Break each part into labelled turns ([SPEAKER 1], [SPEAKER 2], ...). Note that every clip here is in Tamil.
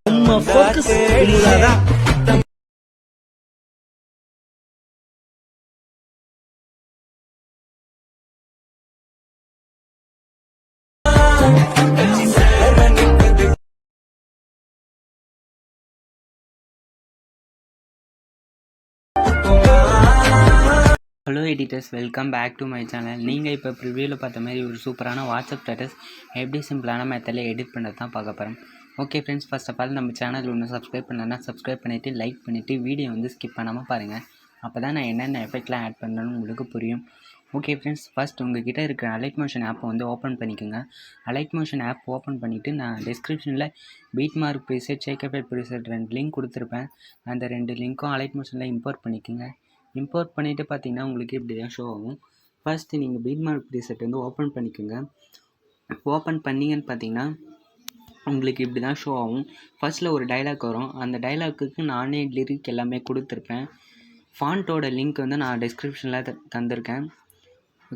[SPEAKER 1] Hello editors, welcome back to my channel. நீங்கள் இப்போ ப்ரிவியூவில் பார்த்த மாதிரி ஒரு சூப்பரான வாட்ஸ்அப் ஸ்டேட்டஸ் எப்படி சிம்பிளான மெத்தடில் எடிட் பண்ணுறது தான் பார்க்க போகிறோம். Okay friends, first of all நம்ம சேனல் ஒன்று சப்ஸ்கிரைப் பண்ணலன்னா சப்ஸ்கிரைப் பண்ணிவிட்டு லைக் பண்ணிவிட்டு வீடியோ வந்து ஸ்கிப் பண்ணாமல் பாருங்கள். அப்போ தான் நான் என்னென்ன எஃபெக்ட்லாம் ஆட் பண்ணுறேன்னு உங்களுக்கு புரியும். ஓகே ஃப்ரெண்ட்ஸ், ஃபஸ்ட் உங்கள்கிட்ட இருக்கிற அலைட் மோஷன் ஆப்பை வந்து ஓப்பன் பண்ணிக்கோங்க. அலைட் மோஷன் ஆப் ஓப்பன் பண்ணிவிட்டு நான் டிஸ்கிரிப்ஷனில் பீட் மார்க் ப்ரீசெட், ஷேக் எஃபெக்ட் ப்ரீசெட் 2 லிங்க் கொடுத்துருப்பேன். அந்த 2 லிங்க்கும் அலைட் மோஷனில் இம்போர்ட் பண்ணிக்கோங்க. இம்போர்ட் பண்ணிவிட்டு பார்த்தீங்கன்னா உங்களுக்கு இப்படி தான் ஷோ ஆகும். ஃபர்ஸ்ட்டு நீங்கள் பீட் மார்க் ப்ரீசெட் வந்து ஓப்பன் பண்ணிக்கோங்க. ஓப்பன் பண்ணிங்கன்னு பார்த்தீங்கன்னா உங்களுக்கு இப்படி தான் ஷோ ஆகும். ஃபர்ஸ்ட்டில் ஒரு டைலாக் வரும். அந்த டைலாக்குக்கு நானே லிரிக் எல்லாமே கொடுத்துருப்பேன். ஃபாண்ட்டோட லிங்க் வந்து நான் டிஸ்கிரிப்ஷனில் தந்திருக்கேன்.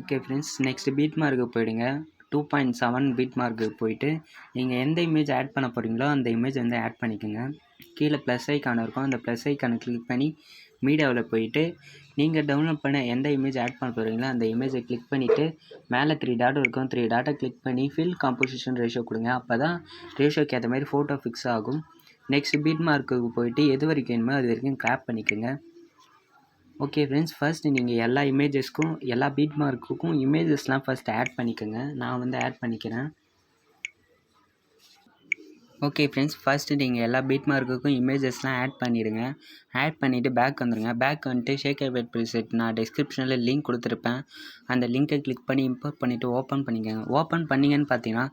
[SPEAKER 1] Okay friends, next beat mark போயிடுங்க. 2.7 பீட் மார்க்கு போயிட்டு நீங்கள் எந்த இமேஜ் ஆட் பண்ண போகிறீங்களோ அந்த இமேஜ் வந்து ஆட் பண்ணிக்கோங்க. கீழே ப்ளஸ் ஐக்கான் இருக்கும். அந்த ப்ளஸ் ஐக்கானை கிளிக் பண்ணி மீடியாவில் போயிட்டு நீங்கள் டவுன்லோட் பண்ண எந்த இமேஜ் ஆட் பண்ண போகிறீங்களோ அந்த இமேஜை கிளிக் பண்ணிவிட்டு மேலே 3 டாட் இருக்கும். 3 டாட்டை கிளிக் பண்ணி ஃபில் காம்போசிஷன் ரேஷியோ கொடுங்க. அப்போ தான் ரேஷியோக்கு ஏற்ற மாதிரி ஃபோட்டோ ஃபிக்ஸ் ஆகும். நெக்ஸ்ட் பீட் மார்க்குக்கு போயிட்டு எது வரைக்கும் வேணுமோ அது வரைக்கும் கிராப் பண்ணிக்கோங்க. ஓகே ஃப்ரெண்ட்ஸ், ஃபர்ஸ்ட் நீங்கள் எல்லா இமேஜஸ்க்கும் எல்லா பீட் மார்க்குக்கும் இமேஜஸ்லாம் ஃபர்ஸ்ட் ஆட் பண்ணிக்கோங்க. நான் வந்து ஆட் பண்ணிக்கிறேன். ஓகே ஃப்ரெண்ட்ஸ், ஃபர்ஸ்ட்டு நீங்கள் எல்லா பீட் மார்க்குக்கும் இமேஜஸ்லாம் ஆட் பண்ணிவிடுங்க. ஆட் பண்ணிவிட்டு பேக் வந்துடுங்க. பேக் வந்துட்டு ஷேக் எஃபெக்ட் ப்ரீசெட் நான் டிஸ்கிரிப்ஷனில் லிங்க் கொடுத்துருப்பேன். அந்த லிங்கை கிளிக் பண்ணி இம்போர்ட் பண்ணிவிட்டு ஓப்பன் பண்ணிக்கோங்க. ஓப்பன் பண்ணிங்கன்னு பார்த்தீங்கன்னா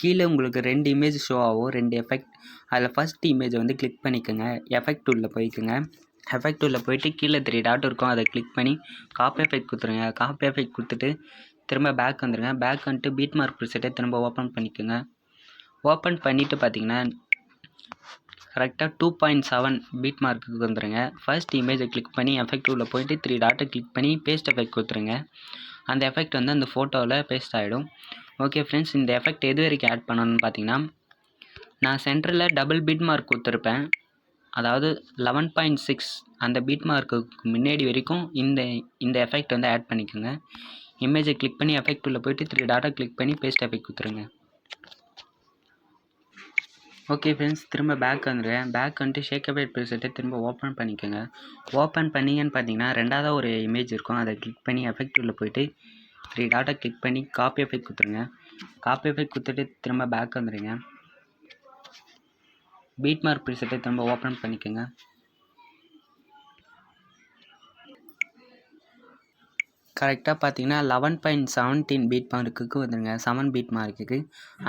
[SPEAKER 1] கீழே உங்களுக்கு 2 இமேஜ் ஷோ ஆகும், 2 எஃபெக்ட். அதில் ஃபஸ்ட் இமேஜை வந்து கிளிக் பண்ணிக்கோங்க. எஃபெக்ட் டூலில் போய்க்குங்க. எஃபெக்ட் டூலில் போயிட்டு கீழே 3 டாட் இருக்கும். அதை கிளிக் பண்ணி காப்பி எஃபெக்ட் கொடுத்துருங்க. காப்பி எஃபெக்ட் கொடுத்துட்டு திரும்ப பேக் வந்துடுங்க. பேக் வந்துட்டு பீட் மார்க் ப்ரீசெட்டை திரும்ப ஓப்பன் பண்ணிக்கோங்க. ஓப்பன் பண்ணிவிட்டு பார்த்தீங்கன்னா கரெக்டாக 2.7 பீட் மார்க்குக்கு வந்துடுங்க. ஃபர்ஸ்ட் இமேஜை கிளிக் பண்ணி எஃபெக்ட் டூலில் போயிட்டு 3 டாட்டை கிளிக் பண்ணி பேஸ்ட் எஃபெக்ட் கொடுத்துருங்க. அந்த எஃபெக்ட் வந்து அந்த ஃபோட்டோவில் பேஸ்ட் ஆகிடும். ஓகே ஃப்ரெண்ட்ஸ், இந்த எஃபெக்ட் எது வரைக்கும் ஆட் பண்ணணும்னு பார்த்தீங்கன்னா நான் சென்டரில் டபுள் பீட் மார்க் கொடுத்துருப்பேன். அதாவது 11.6 அந்த பீட் மார்க்குக்கு முன்னாடி வரைக்கும் இந்த எஃபெக்ட் வந்து ஆட் பண்ணிக்கோங்க. இமேஜை கிளிக் பண்ணி எஃபெக்ட் டூலில் போயிட்டு 3 டாட்டை கிளிக் பண்ணி பேஸ்ட் எஃபெக்ட் கொடுத்துருங்க. ஓகே ஃப்ரெண்ட்ஸ், திரும்ப பேக் வந்துடுறேன். பேக் வந்துட்டு ஷேக் எஃபெக்ட் ப்ரீசெட்டை திரும்ப ஓப்பன் பண்ணிக்கோங்க. ஓப்பன் பண்ணிங்கன்னு பார்த்தீங்கன்னா ரெண்டாவது ஒரு இமேஜ் இருக்கும். அதை கிளிக் பண்ணி எஃபெக்ட் டூலில் போயிட்டு 3 டாட்டை கிளிக் பண்ணி காப்பி எஃபெக்ட் கொடுத்துருங்க. காப்பி எஃபெக்ட் கொடுத்துட்டு திரும்ப பேக் வந்துடுங்க. பீட் மார்க் ப்ரீசெட்டை திரும்ப ஓப்பன் பண்ணிக்கோங்க. கரெக்டாக பார்த்தீங்கன்னா 11.17 பீட் மார்க்குக்கு வந்துடுங்க. 7 பீட் மார்க்குக்கு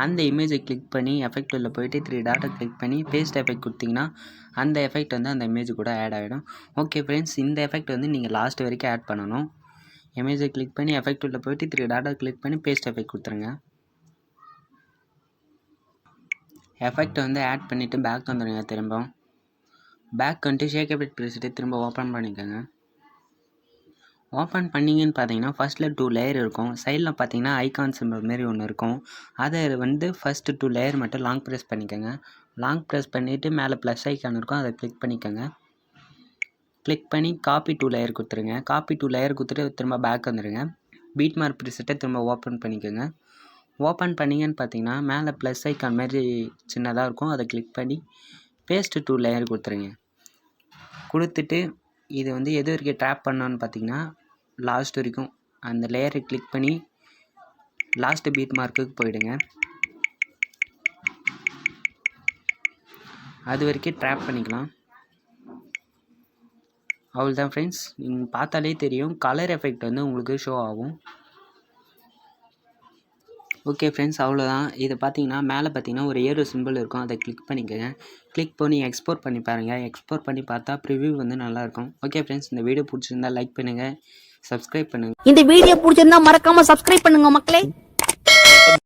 [SPEAKER 1] அந்த இமேஜை கிளிக் பண்ணி எஃபெக்ட் உள்ள போயிட்டு 3 டாட்டை கிளிக் பண்ணி பேஸ்ட் எஃபெக்ட் கொடுத்தீங்கன்னா அந்த எஃபெக்ட் வந்து அந்த இமேஜ் கூட ஆட் ஆகிடும். ஓகே ஃப்ரெண்ட்ஸ், இந்த எஃபெக்ட் வந்து நீங்கள் லாஸ்ட் வரைக்கும் ஆட் பண்ணணும். இமேஜை கிளிக் பண்ணி எஃபெக்ட் உள்ள போயிட்டு 3 டாட்டை கிளிக் பண்ணி பேஸ்ட் எஃபெக்ட் கொடுத்துருங்க. எஃபெக்ட் வந்து ஆட் பண்ணிவிட்டு பேக் வந்துடுங்க. திரும்ப பேக் வந்துட்டு ஷேக் எஃபெக்ட் ப்ரீசெட்டை திரும்ப ஓப்பன் பண்ணிக்கோங்க. ஓப்பன் பண்ணிங்கன்னு பார்த்தீங்கன்னா ஃபர்ஸ்ட்டில் 2 லேயர் இருக்கும். சைடில் பார்த்தீங்கன்னா ஐகான் சிம்பிள் மாரி ஒன்று இருக்கும். அதை வந்து ஃபஸ்ட்டு 2 லேயர் மட்டும் லாங் ப்ரெஸ் பண்ணிக்கோங்க. லாங் ப்ரெஸ் பண்ணிவிட்டு மேலே ப்ளஸ் ஐக்கான் இருக்கும். அதை கிளிக் பண்ணிக்கோங்க. கிளிக் பண்ணி காப்பி 2 லேயர் கொடுத்துருங்க. காப்பி 2 லேயர் கொடுத்துட்டு திரும்ப பேக் வந்துடுங்க. பீட் மார்க் ப்ரீசெட்டை திரும்ப ஓப்பன் பண்ணிக்கோங்க. ஓப்பன் பண்ணிங்கன்னு பார்த்தீங்கன்னா மேலே ப்ளஸ் ஐக்கான் மாதிரி சின்னதாக இருக்கும். அதை கிளிக் பண்ணி பேஸ்ட்டு 2 லேயர் கொடுத்துருங்க. கொடுத்துட்டு இது வந்து எது வரைக்கும் ட்ராப் பண்ணோன்னு பார்த்தீங்கன்னா லாஸ்ட் வரைக்கும் அந்த லேயரை கிளிக் பண்ணி லாஸ்ட் பீட் மார்க்குக்கு போயிடுங்க. அது வரைக்கும் ட்ராப் பண்ணிக்கலாம். அவ்வளோதான் ஃப்ரெண்ட்ஸ், நீங்கள் பார்த்தாலே தெரியும் கலர் எஃபெக்ட் வந்து உங்களுக்கு ஷோ ஆகும். ஓகே ஃப்ரெண்ட்ஸ், அவ்வளோதான். இதை பார்த்தீங்கன்னா மேலே பார்த்தீங்கன்னா ஒரு ஏரோ சிம்பிள் இருக்கும். அதை கிளிக் பண்ணிக்கோங்க. கிளிக் பண்ணி எக்ஸ்போர்ட் பண்ணி பாருங்கள். எக்ஸ்போர்ட் பண்ணி பார்த்தா ப்ரிவ்யூ வந்து நல்லாயிருக்கும். ஓகே ஃப்ரெண்ட்ஸ், இந்த வீடியோ பிடிச்சிருந்தா லைக் பண்ணுங்கள், சப்ஸ்கிரைப் பண்ணுங்கள்.
[SPEAKER 2] இந்த வீடியோ பிடிச்சிருந்தா மறக்காம சப்ஸ்கிரைப் பண்ணுங்க மக்களே.